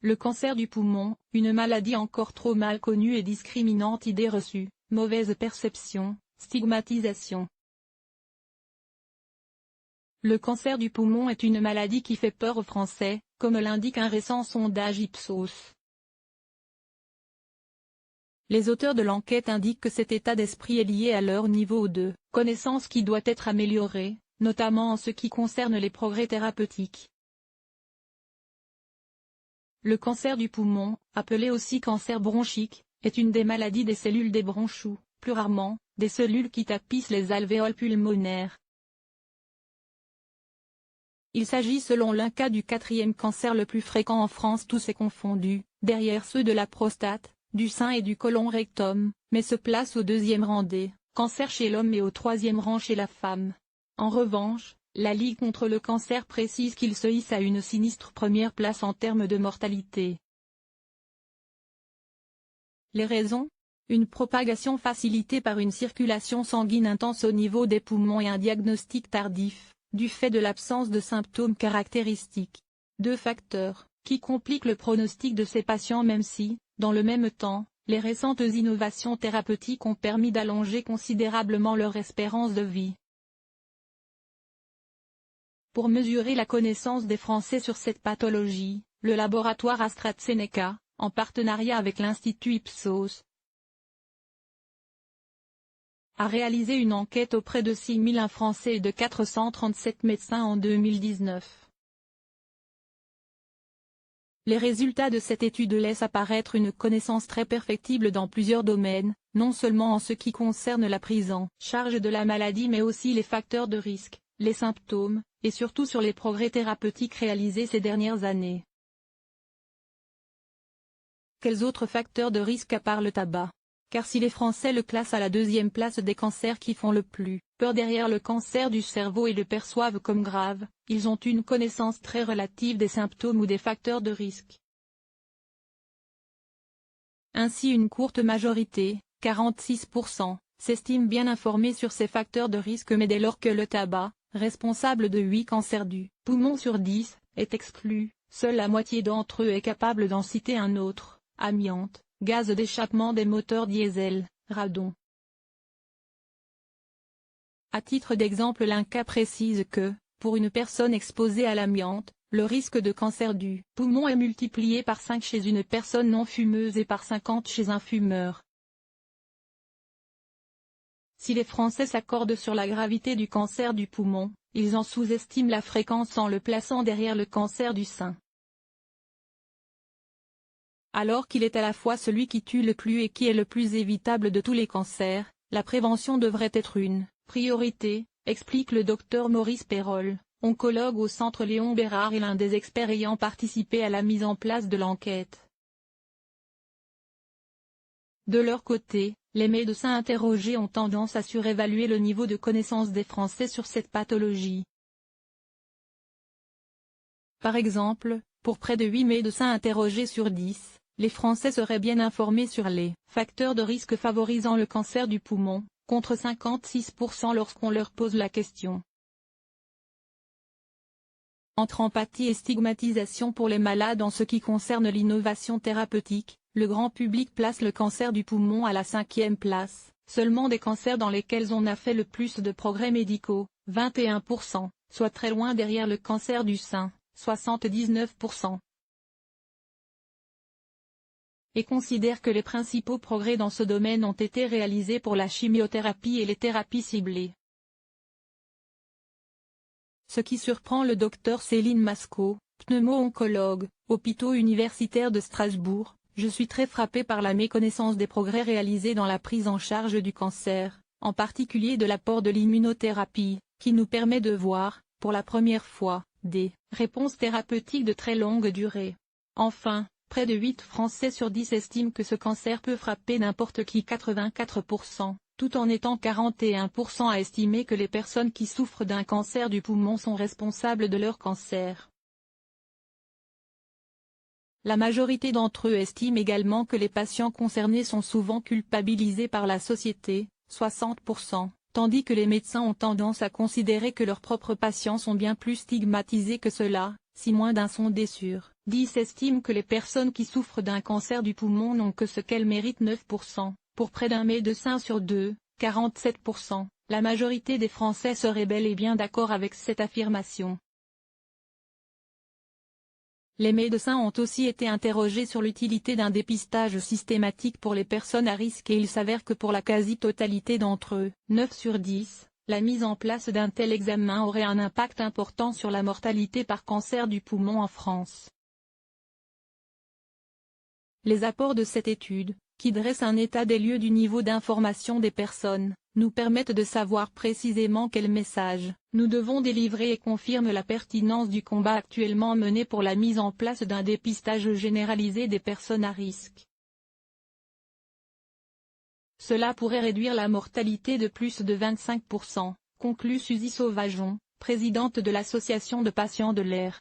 Le cancer du poumon, une maladie encore trop mal connue et discriminante. Idée reçue, mauvaise perception, stigmatisation. Le cancer du poumon est une maladie qui fait peur aux Français, comme l'indique un récent sondage Ipsos. Les auteurs de l'enquête indiquent que cet état d'esprit est lié à leur niveau de connaissance qui doit être amélioré, notamment en ce qui concerne les progrès thérapeutiques. Le cancer du poumon, appelé aussi cancer bronchique, est une des maladies des cellules des bronches ou, plus rarement, des cellules qui tapissent les alvéoles pulmonaires. Il s'agit selon l'INCa du 4e cancer le plus fréquent en France, tous est confondus, derrière ceux de la prostate, du sein et du côlon rectum, mais se place au 2e rang des cancers chez l'homme et au 3e rang chez la femme. En revanche, la Ligue contre le cancer précise qu'il se hisse à une sinistre première place en termes de mortalité. Les raisons ? Une propagation facilitée par une circulation sanguine intense au niveau des poumons et un diagnostic tardif, du fait de l'absence de symptômes caractéristiques. 2 facteurs, qui compliquent le pronostic de ces patients même si, dans le même temps, les récentes innovations thérapeutiques ont permis d'allonger considérablement leur espérance de vie. Pour mesurer la connaissance des Français sur cette pathologie, le laboratoire AstraZeneca, en partenariat avec l'Institut Ipsos, a réalisé une enquête auprès de 6001 Français et de 437 médecins en 2019. Les résultats de cette étude laissent apparaître une connaissance très perfectible dans plusieurs domaines, non seulement en ce qui concerne la prise en charge de la maladie mais aussi les facteurs de risque, les symptômes, et surtout sur les progrès thérapeutiques réalisés ces dernières années. Quels autres facteurs de risque à part le tabac ? Car si les Français le classent à la 2e place des cancers qui font le plus peur derrière le cancer du cerveau et le perçoivent comme grave, ils ont une connaissance très relative des symptômes ou des facteurs de risque. Ainsi une courte majorité, 46%, s'estime bien informée sur ces facteurs de risque mais dès lors que le tabac, responsable de 8 cancers du poumon sur 10, est exclu, seule la moitié d'entre eux est capable d'en citer un autre, amiante, gaz d'échappement des moteurs diesel, radon. À titre d'exemple, l'INCa précise que, pour une personne exposée à l'amiante, le risque de cancer du poumon est multiplié par 5 chez une personne non fumeuse et par 50 chez un fumeur. Si les Français s'accordent sur la gravité du cancer du poumon, ils en sous-estiment la fréquence en le plaçant derrière le cancer du sein. Alors qu'il est à la fois celui qui tue le plus et qui est le plus évitable de tous les cancers, la prévention devrait être une priorité, explique le docteur Maurice Perrol, oncologue au centre Léon Bérard et l'un des experts ayant participé à la mise en place de l'enquête. De leur côté, les médecins interrogés ont tendance à surévaluer le niveau de connaissance des Français sur cette pathologie. Par exemple, pour près de 8 médecins interrogés sur 10, les Français seraient bien informés sur les facteurs de risque favorisant le cancer du poumon, contre 56% lorsqu'on leur pose la question. Entre empathie et stigmatisation pour les malades en ce qui concerne l'innovation thérapeutique, le grand public place le cancer du poumon à la 5e place, seulement des cancers dans lesquels on a fait le plus de progrès médicaux, 21%, soit très loin derrière le cancer du sein, 79%. Et considère que les principaux progrès dans ce domaine ont été réalisés pour la chimiothérapie et les thérapies ciblées. Ce qui surprend le docteur Céline Mascot, pneumo-oncologue, hôpitaux universitaires de Strasbourg, je suis très frappé par la méconnaissance des progrès réalisés dans la prise en charge du cancer, en particulier de l'apport de l'immunothérapie, qui nous permet de voir, pour la première fois, des réponses thérapeutiques de très longue durée. Enfin, près de 8 Français sur 10 estiment que ce cancer peut frapper n'importe qui, 84%, tout en étant 41% à estimer que les personnes qui souffrent d'un cancer du poumon sont responsables de leur cancer. La majorité d'entre eux estiment également que les patients concernés sont souvent culpabilisés par la société, 60%, tandis que les médecins ont tendance à considérer que leurs propres patients sont bien plus stigmatisés que cela, si moins d'un sondé sur 10 estiment que les personnes qui souffrent d'un cancer du poumon n'ont que ce qu'elles méritent 9%, pour près d'un médecin sur deux, 47%, la majorité des Français seraient bel et bien d'accord avec cette affirmation. Les médecins ont aussi été interrogés sur l'utilité d'un dépistage systématique pour les personnes à risque et il s'avère que pour la quasi-totalité d'entre eux, 9 sur 10, la mise en place d'un tel examen aurait un impact important sur la mortalité par cancer du poumon en France. Les apports de cette étude, qui dresse un état des lieux du niveau d'information des personnes, nous permettent de savoir précisément quel message nous devons délivrer et confirment la pertinence du combat actuellement mené pour la mise en place d'un dépistage généralisé des personnes à risque. Cela pourrait réduire la mortalité de plus de 25%, conclut Suzy Sauvageon, présidente de l'Association de patients de l'air.